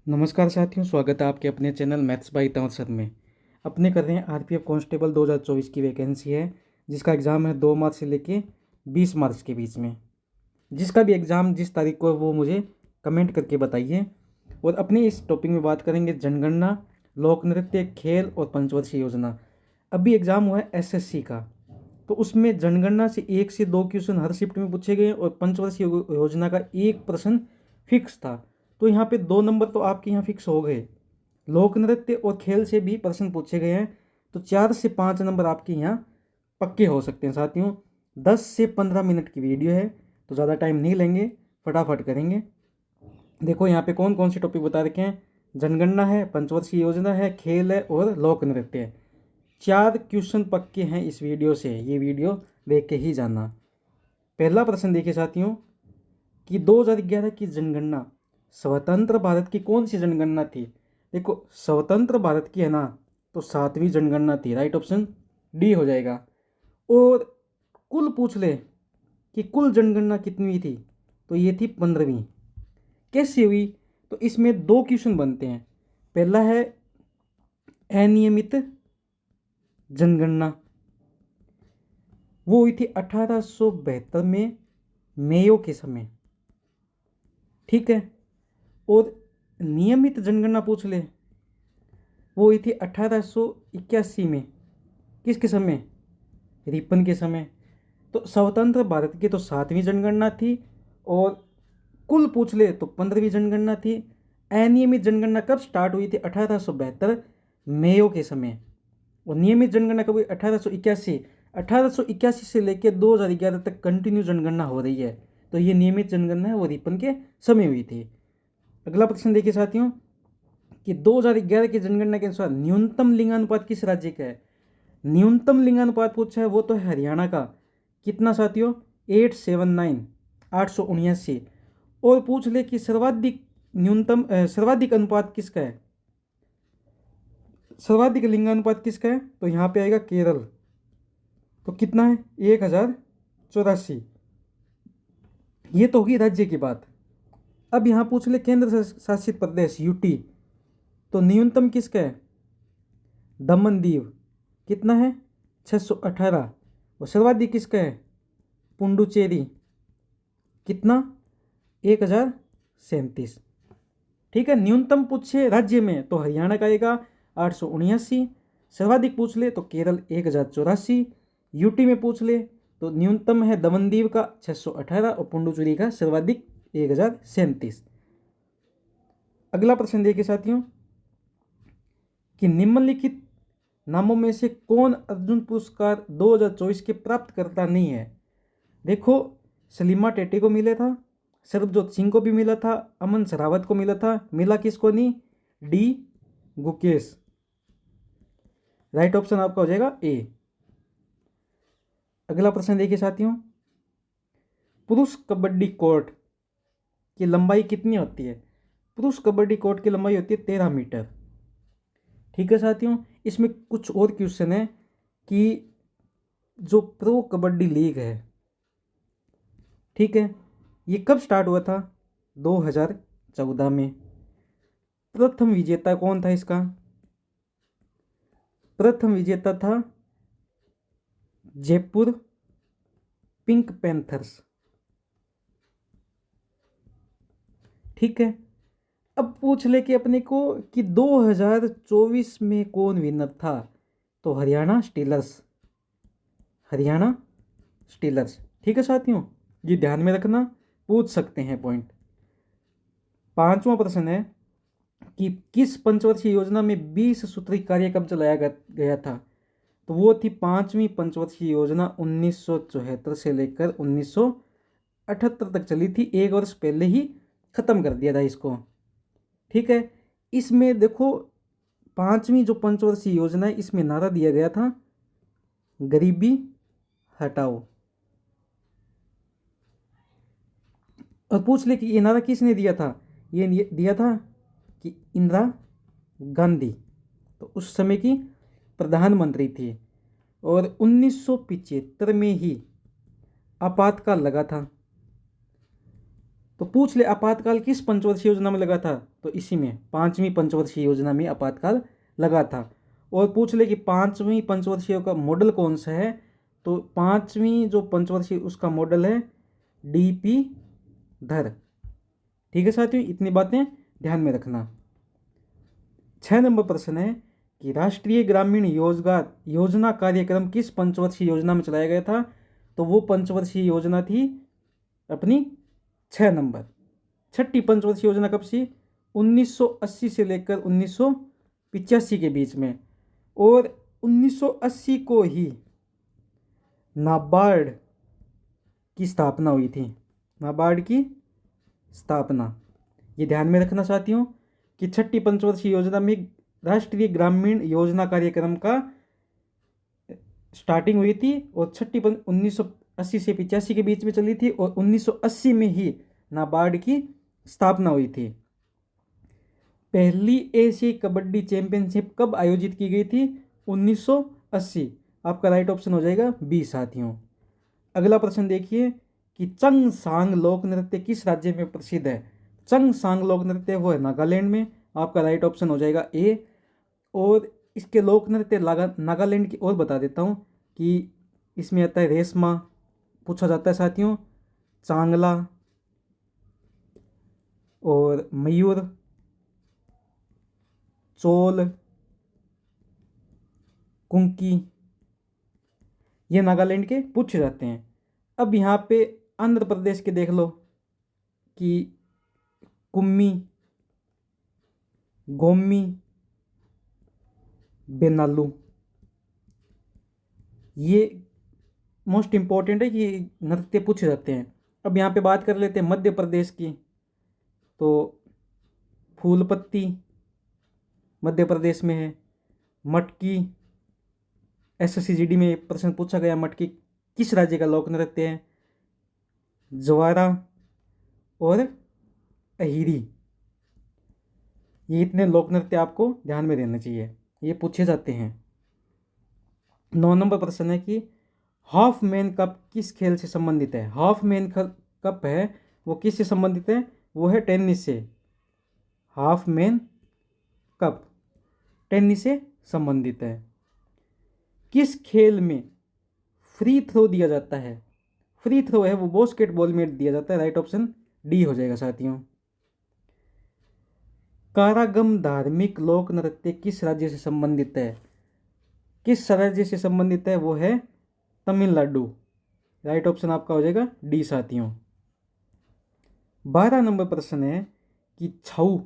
नमस्कार साथियों, स्वागत है आपके अपने channel maths by Tanwar sir में। अपने कर रहे हैं आरपीएफ कांस्टेबल 2024 की वैकेंसी है, जिसका एग्ज़ाम है 2 मार्च से लेके 20 मार्च के बीच में। जिसका भी एग्ज़ाम जिस तारीख को है वो मुझे कमेंट करके बताइए। और अपने इस टॉपिक में बात करेंगे जनगणना, लोक नृत्य, खेल और पंचवर्षीय योजना। अभी एग्ज़ाम हुआ है एसएससी का, तो उसमें जनगणना से 1 से 2 क्वेश्चन हर शिफ्ट में पूछे गए और पंचवर्षीय योजना का 1 प्रश्न फिक्स था। तो यहाँ पे 2 नंबर तो आपके यहाँ फिक्स हो गए। लोक नृत्य और खेल से भी प्रश्न पूछे गए हैं, तो 4 से 5 नंबर आपके यहाँ पक्के हो सकते हैं साथियों। 10 से 15 मिनट की वीडियो है, तो ज़्यादा टाइम नहीं लेंगे, फटाफट करेंगे। देखो यहाँ पे कौन कौन से टॉपिक बता रखे हैं। जनगणना है, पंचवर्षीय योजना है, खेल है और लोक नृत्य है। 4 क्वेश्चन पक्के हैं इस वीडियो से, ये वीडियो देख के ही जाना। पहला प्रश्न देखिए साथियों कि 2011 की जनगणना स्वतंत्र भारत की कौन सी जनगणना थी। देखो स्वतंत्र भारत की है ना, तो 7वीं जनगणना थी। राइट ऑप्शन डी हो जाएगा। और कुल पूछ ले कि कुल जनगणना कितनी हुई थी, तो ये थी 15वीं। कैसे हुई, तो इसमें 2 क्वेश्चन बनते हैं। पहला है अनियमित जनगणना, वो हुई थी 1872 में मेयो के समय, ठीक है। और नियमित जनगणना पूछ ले, वो हुई थी 1881 में। किसके समय, रिपन के समय। तो स्वतंत्र भारत की तो 7वीं जनगणना थी, और कुल पूछ ले तो 15वीं जनगणना थी। अनियमित जनगणना कब स्टार्ट हुई थी, 1872 मेयो के समय। और नियमित जनगणना कब हुई, 1881। 1881 से लेकर 2011 तक कंटिन्यू जनगणना हो रही है। तो ये नियमित जनगणना है, वो रिपन के समय हुई थी। अगला प्रश्न देखिए साथियों कि 2011 की जनगणना के अनुसार न्यूनतम लिंगानुपात किस राज्य का है। न्यूनतम लिंगानुपात पूछा है, वो तो है हरियाणा का। कितना साथियों, 879, 879। और पूछ ले कि सर्वाधिक अनुपात किसका है, सर्वाधिक लिंगानुपात किसका है, तो यहाँ पे आएगा केरल। तो कितना है, 1084। ये तो होगी राज्य की बात। अब यहाँ पूछ ले केंद्र शासित प्रदेश यूटी, तो न्यूनतम किसका है, दमन दीव। कितना है, 618। और सर्वाधिक किसका है, पुंडुचेरी। कितना, 1037। ठीक है। न्यूनतम पूछे राज्य में तो हरियाणा का आएगा 879। सर्वाधिक पूछ ले तो केरल 1084। यूटी में पूछ ले तो न्यूनतम है दमन दीव का 618 और पुंडुचेरी का सर्वाधिक 1037। अगला प्रश्न देखिए साथियों कि निम्नलिखित नामों में से कौन अर्जुन पुरस्कार 2024 के प्राप्तकर्ता नहीं है। देखो सलीमा टेटी को मिला था, सरबजोत सिंह को भी मिला था, अमन सरावत को मिला था, मिला किसको नहीं, डी गुकेश। राइट ऑप्शन आपका हो जाएगा ए। अगला प्रश्न देखिए साथियों, पुरुष कबड्डी कोर्ट की लंबाई कितनी होती है। पुरुष कबड्डी कोर्ट की लंबाई होती है 13 मीटर। ठीक है साथियों। इसमें कुछ और क्वेश्चन है कि जो प्रो कबड्डी लीग है, ठीक है, ये कब स्टार्ट हुआ था, 2014 में। प्रथम विजेता कौन था इसका, प्रथम विजेता था जयपुर पिंक पैंथर्स। ठीक है। अब पूछ ले कि अपने को कि 2024 में कौन विनर था, तो हरियाणा स्टीलर्स, हरियाणा स्टीलर्स। ठीक है साथियों, ये ध्यान में रखना, पूछ सकते हैं पॉइंट। 5वां प्रश्न है कि किस पंचवर्षीय योजना में 20 सूत्री कार्यक्रम चलाया गया था, तो वो थी 5वीं पंचवर्षीय योजना। 1974 से लेकर 1978 तक चली थी, 1 वर्ष पहले ही खत्म कर दिया था इसको। ठीक है। इसमें देखो 5वीं जो पंचवर्षीय योजना है, इसमें नारा दिया गया था गरीबी हटाओ। और पूछ ले कि ये नारा किसने दिया था, ये दिया था कि इंदिरा गांधी, तो उस समय की प्रधानमंत्री थी। और 1975 में ही आपातकाल लगा था। तो पूछ ले आपातकाल किस पंचवर्षीय योजना में लगा था, तो इसी में 5वीं पंचवर्षीय योजना में आपातकाल लगा था। और पूछ ले कि 5वीं पंचवर्षीय का मॉडल कौन सा है, तो 5वीं जो पंचवर्षीय उसका मॉडल है DP धर। ठीक है साथियों, इतनी बातें ध्यान में रखना। 6 नंबर प्रश्न है कि राष्ट्रीय ग्रामीण रोजगार योजना कार्यक्रम किस पंचवर्षीय योजना में चलाया गया था, तो वो पंचवर्षीय योजना थी अपनी 6 नंबर। छठी पंचवर्षीय योजना कब सी, 1980 से लेकर 1985 के बीच में। और 1980 को ही नाबार्ड की स्थापना हुई थी, नाबार्ड की स्थापना। ये ध्यान में रखना साथियों कि छठी पंचवर्षीय योजना में राष्ट्रीय ग्रामीण योजना कार्यक्रम का स्टार्टिंग हुई थी और 1980 से 85 के बीच में चली थी और 1980 में ही नाबार्ड की स्थापना हुई थी। पहली एशियाई कबड्डी चैंपियनशिप कब आयोजित की गई थी, 1980। आपका राइट ऑप्शन हो जाएगा बी साथियों। अगला प्रश्न देखिए कि चंगसांग लोक नृत्य किस राज्य में प्रसिद्ध है। चंगसांग लोक नृत्य वो है नागालैंड में। आपका राइट ऑप्शन हो जाएगा ए। और इसके लोक नृत्य नागालैंड की और बता देता हूँ कि इसमें आता है रेशमा पूछा जाता है साथियों, चांगला और मयूर, चोल, कुंकी, ये नागालैंड के पूछे जाते हैं। अब यहाँ पे आंध्र प्रदेश के देख लो कि कुम्मी, गोम्मी, बेनालू, ये मोस्ट इम्पॉर्टेंट है कि नृत्य पूछे जाते हैं। अब यहाँ पे बात कर लेते हैं मध्य प्रदेश की, तो फूलपत्ती मध्य प्रदेश में है। मटकी, SSCGD में प्रश्न पूछा गया मटकी किस राज्य का लोक नृत्य है, जवारा और अहिरी। ये इतने लोक नृत्य आपको ध्यान में रहना चाहिए, ये पूछे जाते हैं। 9 नंबर प्रश्न है कि हाफ मैन कप किस खेल से संबंधित है। हाफ मैन कप है वो किससे संबंधित है, वो है टेनिस से। हाफ मैन कप टेनिस से संबंधित है। किस खेल में फ्री थ्रो दिया जाता है, फ्री थ्रो है वो बास्केटबॉल में दिया जाता है। राइट ऑप्शन डी हो जाएगा साथियों। कारागम धार्मिक लोक नृत्य किस राज्य से संबंधित है, किस राज्य से संबंधित है, वो है तमिलनाडु। राइट ऑप्शन आपका हो जाएगा डी साथियों। 12 नंबर प्रश्न है कि छऊ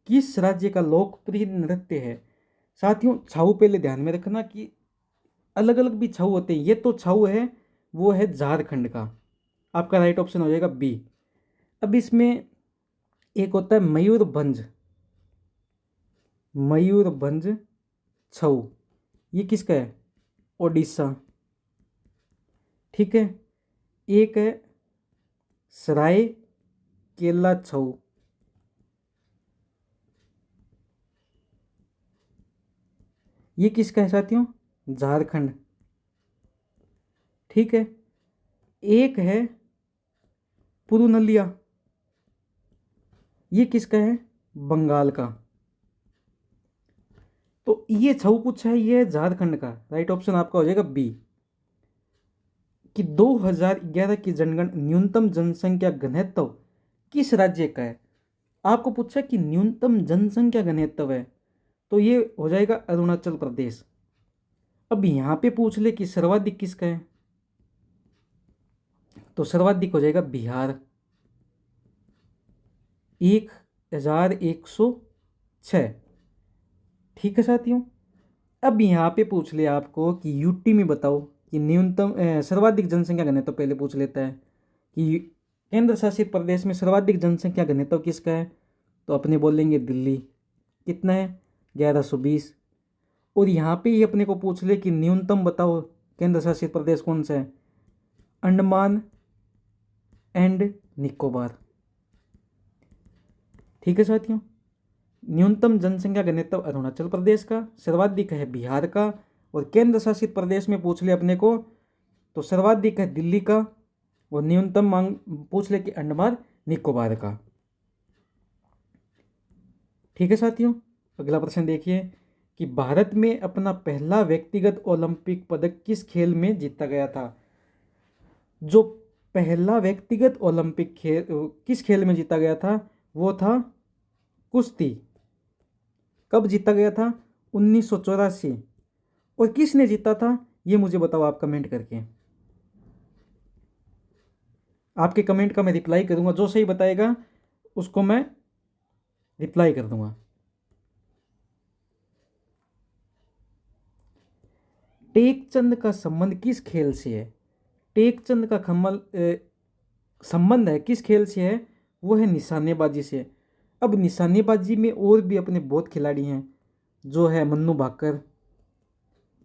किस राज्य का लोकप्रिय नृत्य है। साथियों छऊ पहले ध्यान में रखना कि अलग अलग भी छऊ होते हैं, ये तो छऊ है वो है झारखंड का। आपका राइट ऑप्शन हो जाएगा बी। अब इसमें एक होता है मयूरभंज, मयूरभंज छऊ, ये किसका है, ओडिशा। ठीक है, एक है सराय केला छऊ, ये किसका है साथियों, झारखंड। ठीक है, एक है पुरुनलिया, ये किसका है, बंगाल का। तो ये छऊ पूछा है, ये झारखंड का। राइट ऑप्शन आपका हो जाएगा बी। कि 2011 की जनगणना न्यूनतम जनसंख्या घनत्व किस राज्य का है। आपको पूछा कि न्यूनतम जनसंख्या घनत्व है, तो ये हो जाएगा अरुणाचल प्रदेश। अब यहाँ पे पूछ ले कि सर्वाधिक किसका है, तो सर्वाधिक हो जाएगा बिहार, 1106। ठीक है साथियों। अब यहाँ पे पूछ ले आपको कि यूटी में बताओ कि न्यूनतम सर्वाधिक जनसंख्या घनत्व पहले पूछ लेता है कि केंद्र शासित प्रदेश में सर्वाधिक जनसंख्या घनत्व किसका है, तो अपने बोलेंगे दिल्ली। कितना है, 1120। और यहाँ पे ही अपने को पूछ ले कि न्यूनतम बताओ केंद्र शासित प्रदेश कौन सा है, अंडमान एंड निकोबार। ठीक है साथियों, न्यूनतम जनसंख्या घनत्व अरुणाचल प्रदेश का, सर्वाधिक है बिहार का, और केंद्र शासित प्रदेश में पूछ ले अपने को तो सर्वाधिक है दिल्ली का, और न्यूनतम मांग पूछ ले कि अंडमान निकोबार का। ठीक है साथियों, अगला प्रश्न देखिए कि भारत में अपना पहला व्यक्तिगत ओलंपिक पदक किस खेल में जीता गया था। जो पहला व्यक्तिगत ओलंपिक खेल किस खेल में जीता गया था, वो था कुश्ती। कब जीता गया था? 1984। और किसने जीता था ये मुझे बताओ आप कमेंट करके। आपके कमेंट का मैं रिप्लाई करूंगा, जो सही बताएगा उसको मैं रिप्लाई कर दूंगा। टेकचंद का संबंध किस खेल से है? टेकचंद का संबंध है किस खेल से है? वो है निशानेबाजी से। अब निशानेबाजी में और भी अपने बहुत खिलाड़ी हैं, जो है मन्नू भाकर,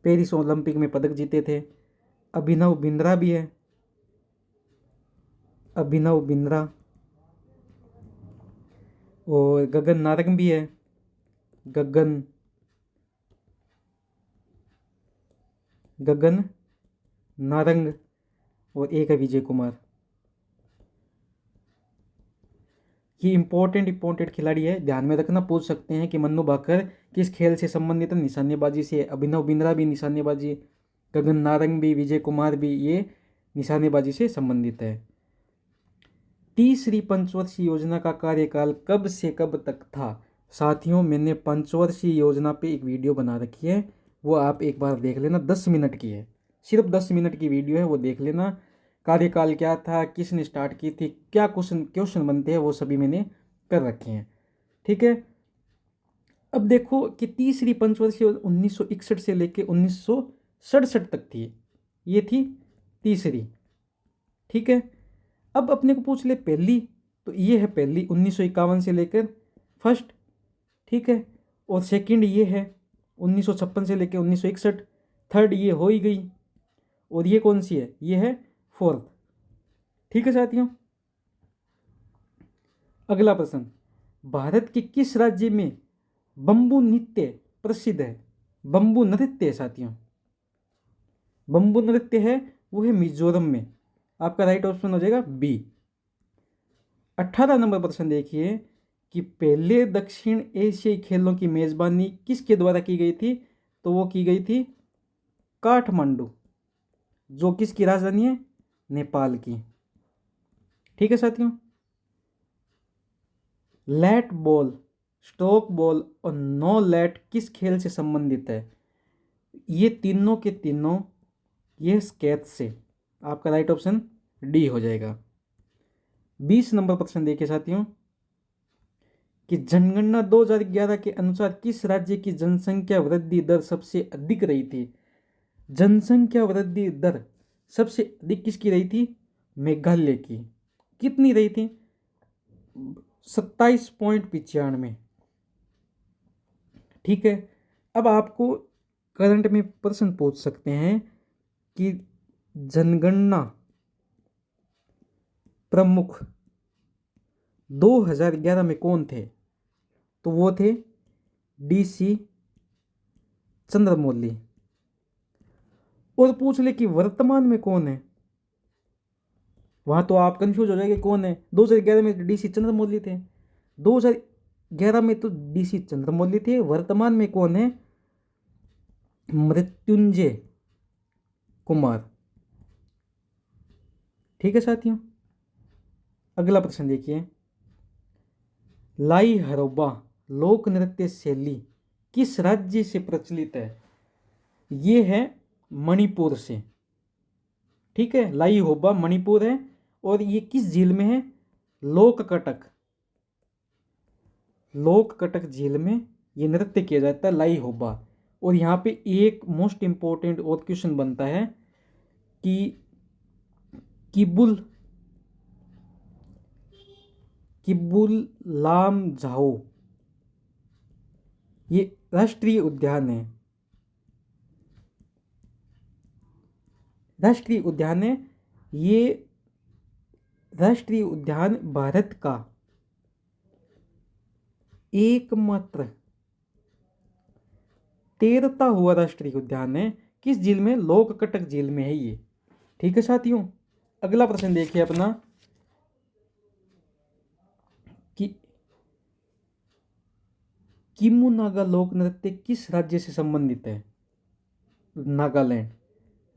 पेरिस ओलंपिक में पदक जीते थे। अभिनव बिंद्रा भी है, अभिनव बिंद्रा। और गगन नारंग भी है, गगन गगन नारंग। और एक है विजय कुमार। ये इंपॉर्टेंट खिलाड़ी है, ध्यान में रखना। पूछ सकते हैं कि मन्नू भाकर किस खेल से संबंधित है? निशानेबाजी से। अभिनव बिंद्रा भी निशानेबाजी, गगन नारंग भी, विजय कुमार भी, ये निशानेबाजी से संबंधित है। तीसरी पंचवर्षीय योजना का कार्यकाल कब से कब तक था? साथियों, मैंने पंचवर्षीय योजना पे एक वीडियो बना रखी है, वो आप एक बार देख लेना। 10 मिनट की है, सिर्फ 10 मिनट की वीडियो है, वो देख लेना। कार्यकाल क्या था, किसने स्टार्ट की थी, क्या क्वेश्चन बनते हैं, वो सभी मैंने कर रखे हैं। ठीक है, अब देखो कि तीसरी पंचवर्षीय 1961 से लेके 1967 तक थी, ये थी तीसरी। ठीक है, अब अपने को पूछ ले पहली, तो ये है पहली 1951 से लेकर फर्स्ट। ठीक है, और सेकंड ये है 1956 से लेकर 1961। थर्ड ये हो ही गई, और ये कौन सी है? ये है फोर्थ। ठीक है साथियों, अगला प्रश्न, भारत के किस राज्य में बंबू नृत्य प्रसिद्ध है? बंबू नृत्य है साथियों, बंबू नृत्य है, वो है मिजोरम में। आपका राइट ऑप्शन हो जाएगा बी। 18 नंबर प्रश्न देखिए कि पहले दक्षिण एशियाई खेलों की मेजबानी किसके द्वारा की गई थी? तो वो की गई थी काठमांडू, जो किसकी राजधानी है? नेपाल की। ठीक है साथियों, लैट बॉल, स्ट्रोक बॉल और नो लैट किस खेल से संबंधित है? ये तीनों के तीनों ये स्केच से। आपका राइट ऑप्शन डी हो जाएगा। 20 नंबर प्रश्न देखिए साथियों कि जनगणना 2011 के अनुसार किस राज्य की जनसंख्या वृद्धि दर सबसे अधिक रही थी? जनसंख्या वृद्धि दर सबसे अधिक किसकी रही थी? मेघालय की। कितनी रही थी? 27.95। ठीक है, अब आपको करंट में प्रश्न पूछ सकते हैं कि जनगणना प्रमुख 2011 में कौन थे? तो वो थे DC चंद्रमौली। और पूछ ले कि वर्तमान में कौन है, वहां तो आप कंफ्यूज हो जाएंगे कौन है। 2011 में DC चंद्रमौली थे, 2011 में तो DC चंद्रमौली थे। वर्तमान में कौन है? मृत्युंजय कुमार। ठीक है साथियों, अगला प्रश्न देखिए, लाई हरोबा लोक नृत्य शैली किस राज्य से प्रचलित है? ये है मणिपुर से। ठीक है, लाई होबा मणिपुर है, और ये किस झील में है? लोककटक, लोककटक झील में ये नृत्य किया जाता है, लाई होबा। और यहाँ पे एक मोस्ट इंपॉर्टेंट और क्वेश्चन बनता है कि किबुल किबुल लामजाओ ये राष्ट्रीय उद्यान है, राष्ट्रीय उद्यान है। ये राष्ट्रीय उद्यान भारत का एकमात्र तैरता हुआ राष्ट्रीय उद्यान है। किस झील में? लोककटक झील में है ये। ठीक है साथियों, अगला प्रश्न देखिए अपना किमू नागा लोक नृत्य किस राज्य से संबंधित है? नागालैंड।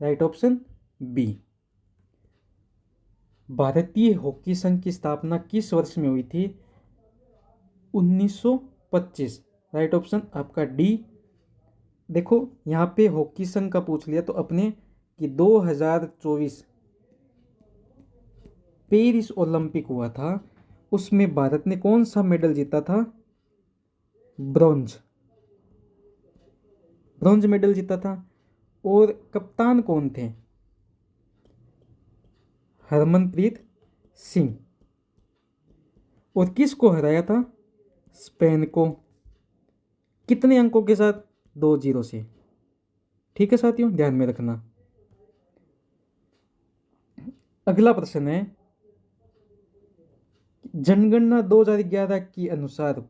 Right option B. भारतीय हॉकी संघ की स्थापना किस वर्ष में हुई थी? 1925। राइट ऑप्शन आपका डी। देखो यहाँ पे हॉकी संघ का पूछ लिया तो अपने कि 2024 पेरिस ओलंपिक हुआ था, उसमें भारत ने कौन सा मेडल जीता था? ब्रॉन्ज। ब्रॉन्ज मेडल जीता था। और कप्तान कौन थे? हरमनप्रीत सिंह। और किसको हराया था? स्पेन को। कितने अंकों के साथ? 2-0 से। ठीक है साथियों, ध्यान में रखना। अगला प्रश्न है, जनगणना 2011 के अनुसार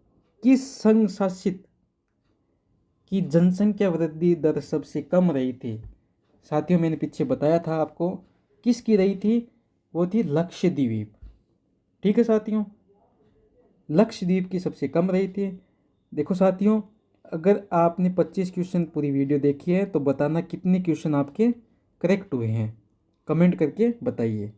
किस संघ शासित की जनसंख्या वृद्धि दर सबसे कम रही थी? साथियों मैंने पीछे बताया था आपको किसकी रही थी, वो थी लक्षद्वीप। ठीक है साथियों, लक्षद्वीप की सबसे कम रही थी। देखो साथियों, अगर आपने 25 क्वेश्चन पूरी वीडियो देखी है तो बताना कितने क्वेश्चन आपके करेक्ट हुए हैं, कमेंट करके बताइए।